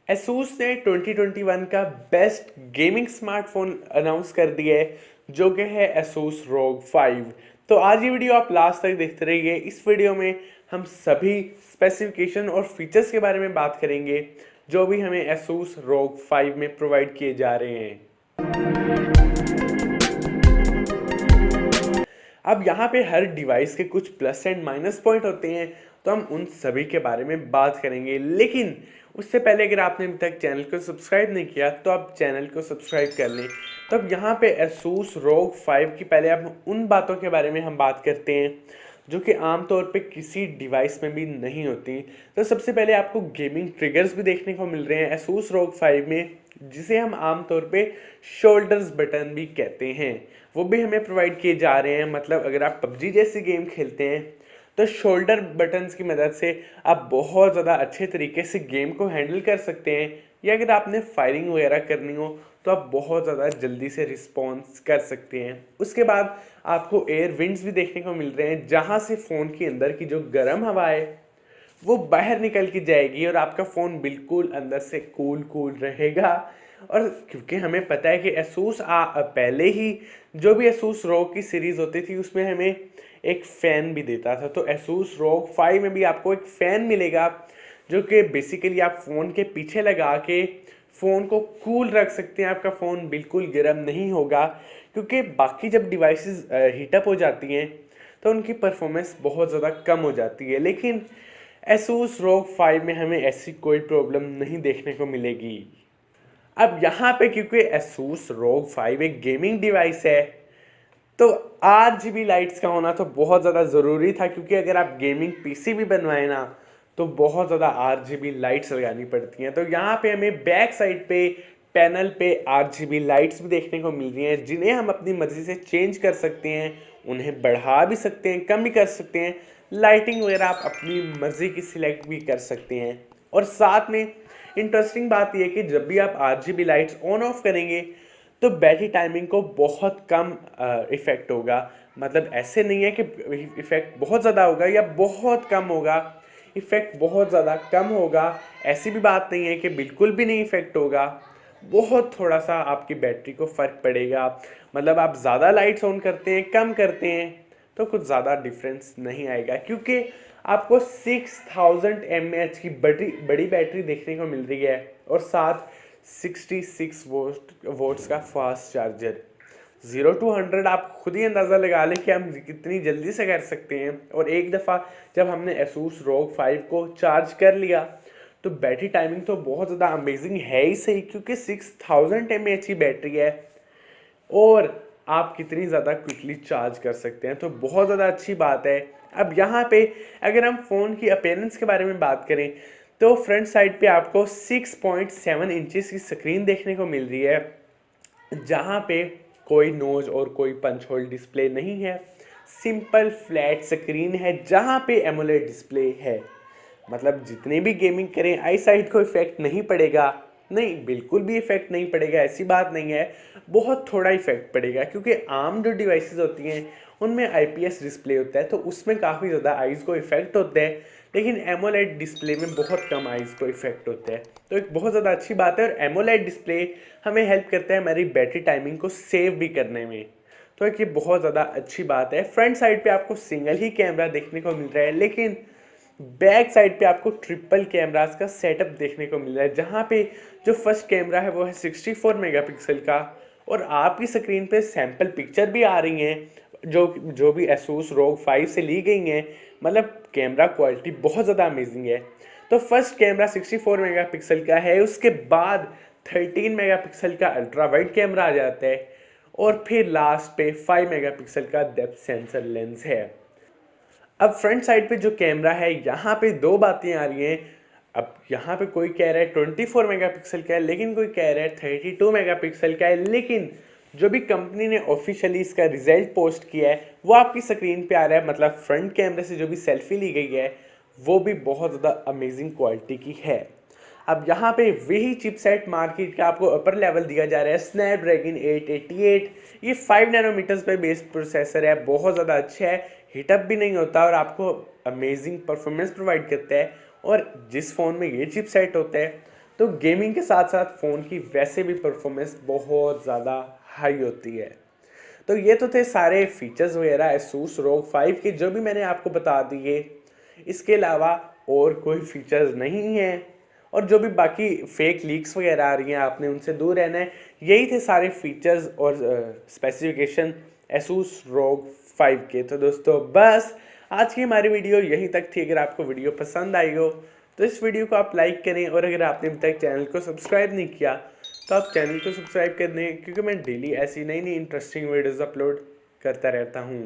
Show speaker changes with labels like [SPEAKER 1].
[SPEAKER 1] Asus ने 2021 का best gaming smartphone announce कर दिया है जो कि है Asus ROG 5। तो आज ये वीडियो आप लास्ट तक देखते रहिए। इस वीडियो में हम सभी स्पेसिफिकेशन और फीचर्स के बारे में बात करेंगे जो भी हमें Asus ROG 5 में प्रोवाइड किए जा रहे हैं। अब यहाँ पे हर डिवाइस के कुछ प्लस एंड माइनस पॉइंट होते हैं, तो हम उन सभी के बारे में बात करेंगे। लेकिन उससे पहले अगर आपने अभी तक चैनल को सब्सक्राइब नहीं किया तो आप चैनल को सब्सक्राइब कर लें। तो अब यहाँ पे Asus ROG 5 की पहले अब उन बातों के बारे में हम बात करते हैं जो कि आमतौर पे किसी डिवाइस में भी नहीं होती। तो सबसे पहले आपको गेमिंग ट्रिगर्स भी देखने को मिल रहे हैं Asus ROG 5 में, जिसे हम आमतौर पे शोल्डर्स बटन भी कहते हैं, वो भी हमें प्रोवाइड किए जा रहे हैं। मतलब अगर आप पबजी जैसी गेम खेलते हैं तो शोल्डर बटन्स की मदद से आप बहुत ज़्यादा अच्छे तरीके से गेम को हैंडल कर सकते हैं, या अगर आपने फायरिंग वगैरह करनी हो तो आप बहुत ज़्यादा जल्दी से रिस्पॉन्स कर सकते हैं। उसके बाद आपको एयर विंड्स भी देखने को मिल रहे हैं, जहाँ से फ़ोन के अंदर की जो गर्म हवा है वो बाहर निकल के जाएगी और आपका फ़ोन बिल्कुल अंदर से कूल रहेगा। और क्योंकि हमें पता है कि Asus पहले ही जो भी Asus ROG की सीरीज़ होती थी उसमें हमें एक फ़ैन भी देता था, तो Asus ROG 5 में भी आपको एक फ़ैन मिलेगा जो कि बेसिकली आप फ़ोन के पीछे लगा के फ़ोन को कूल रख सकते हैं। आपका फ़ोन बिल्कुल गर्म नहीं होगा, क्योंकि बाकी जब डिवाइसेस हीटअप हो जाती हैं तो उनकी परफॉर्मेंस बहुत ज़्यादा कम हो जाती है। लेकिन Asus ROG 5 में हमें ऐसी कोई प्रॉब्लम नहीं देखने को मिलेगी। अब यहाँ पे क्योंकि Asus ROG 5 एक गेमिंग डिवाइस है, तो RGB लाइट्स का होना तो बहुत ज़्यादा ज़रूरी था, क्योंकि अगर आप गेमिंग पीसी भी बनवाएं ना तो बहुत ज़्यादा RGB लाइट्स लगानी पड़ती हैं। तो यहाँ पे हमें बैक साइड पे पैनल पे RGB लाइट्स भी देखने को मिल रही हैं, जिन्हें हम अपनी मर्ज़ी से चेंज कर सकते हैं, उन्हें बढ़ा भी सकते हैं, कम भी कर सकते हैं। लाइटिंग वगैरह आप अपनी मर्ज़ी की सिलेक्ट भी कर सकते हैं। और साथ में इंटरेस्टिंग बात यह है कि जब भी आप RGB लाइट्स ऑन ऑफ करेंगे तो बैटरी टाइमिंग को बहुत कम इफ़ेक्ट होगा। मतलब ऐसे नहीं है कि इफ़ेक्ट बहुत ज़्यादा होगा या बहुत कम होगा, इफ़ेक्ट बहुत ज़्यादा कम होगा। ऐसी भी बात नहीं है कि बिल्कुल भी नहीं इफ़ेक्ट होगा, बहुत थोड़ा सा आपकी बैटरी को फ़र्क पड़ेगा। मतलब आप ज़्यादा लाइट्स ऑन करते हैं, कम करते हैं तो कुछ ज़्यादा डिफरेंस नहीं आएगा, क्योंकि आपको 6000 mAh की बड़ी बैटरी देखने को मिल रही है और साथ 66 वोल्ट्स का फास्ट चार्जर। 0 to 100 आप खुद ही अंदाज़ा लगा लें कि हम कितनी जल्दी से कर सकते हैं। और एक दफ़ा जब हमने Asus ROG 5 को चार्ज कर लिया तो बैटरी टाइमिंग तो बहुत ज़्यादा अमेजिंग है ही सही, क्योंकि 6000 mAh की बैटरी है और आप कितनी ज़्यादा क्विकली चार्ज कर सकते हैं, तो बहुत ज़्यादा अच्छी बात है। अब यहाँ पे अगर हम फ़ोन की अपीयरेंस के बारे में बात करें तो फ्रंट साइड पे आपको 6.7 इंचेस की स्क्रीन देखने को मिल रही है, जहाँ पे कोई नोज और कोई पंच होल डिस्प्ले नहीं है। सिंपल फ्लैट स्क्रीन है जहाँ पे एमोलेड डिस्प्ले है। मतलब जितने भी गेमिंग करें आई साइट को इफेक्ट नहीं पड़ेगा, नहीं बिल्कुल भी इफेक्ट नहीं पड़ेगा, ऐसी बात नहीं है। बहुत थोड़ा इफेक्ट पड़ेगा, क्योंकि आम जो डिवाइसेस होती हैं उनमें आईपीएस डिस्प्ले होता है तो उसमें काफ़ी ज़्यादा आइज़ को इफेक्ट होता है, लेकिन एमोलेड डिस्प्ले में बहुत कम आइज़ को इफेक्ट होता है। तो एक बहुत ज़्यादा अच्छी बात है। और एमोलेड डिस्प्ले हमें हेल्प करता है हमारी बैटरी टाइमिंग को सेव भी करने में, तो एक ये बहुत ज़्यादा अच्छी बात है। फ्रंट साइड पे आपको सिंगल ही कैमरा देखने को मिल रहा है, लेकिन बैक साइड पे आपको ट्रिपल कैमरास का सेटअप देखने को मिल रहा है, जहाँ पे जो फर्स्ट कैमरा है वो है 64 मेगापिक्सल का, और आपकी स्क्रीन पे सैंपल पिक्चर भी आ रही हैं जो भी Asus ROG 5 से ली गई हैं। मतलब कैमरा क्वालिटी बहुत ज़्यादा अमेजिंग है। तो फर्स्ट कैमरा 64 मेगापिक्सल का है, उसके बाद 13 मेगापिक्सल का अल्ट्रा वाइड कैमरा आ जाता है, और फिर लास्ट पे 5 मेगापिक्सल का डेप्थ सेंसर लेंस है। अब फ्रंट साइड पे जो कैमरा है यहाँ पे दो बातें आ रही हैं। अब यहाँ पे कोई कह रहा है 24 मेगापिक्सल का है, लेकिन कोई कह रहा है 32 मेगापिक्सल का है। लेकिन जो भी कंपनी ने ऑफिशियली इसका रिजल्ट पोस्ट किया है वो आपकी स्क्रीन पे आ रहा है। मतलब फ्रंट कैमरे से जो भी सेल्फी ली गई है वो भी बहुत ज़्यादा अमेजिंग क्वालिटी की है। अब यहाँ पे वही चिपसेट मार्केट का आपको अपर लेवल दिया जा रहा है, स्नैपड्रैगन 888। ये 5 नैनोमीटर्स पे बेस्ड प्रोसेसर है, बहुत ज़्यादा अच्छा है, हीटअप भी नहीं होता और आपको अमेजिंग परफॉर्मेंस प्रोवाइड करता है। और जिस फ़ोन में ये चिपसेट होता है तो गेमिंग के साथ साथ फ़ोन की वैसे भी परफॉर्मेंस बहुत ज़्यादा हाई होती है। तो ये तो थे सारे फीचर्स वगैरह Asus ROG 5 के जो भी मैंने आपको बता दिए। इसके अलावा और कोई फीचर्स नहीं है, और जो भी बाकी फेक लीक्स वगैरह आ रही हैं आपने उनसे दूर रहना है। यही थे सारे फीचर्स और स्पेसिफिकेशन Asus ROG 5 के। तो दोस्तों बस आज की हमारी वीडियो यहीं तक थी। अगर आपको वीडियो पसंद आई हो तो इस वीडियो को आप लाइक करें, और अगर आपने अभी तक चैनल को सब्सक्राइब नहीं किया तो आप चैनल को सब्सक्राइब कर दें, क्योंकि मैं डेली ऐसी नई नई इंटरेस्टिंग वीडियोस अपलोड करता रहता हूँ।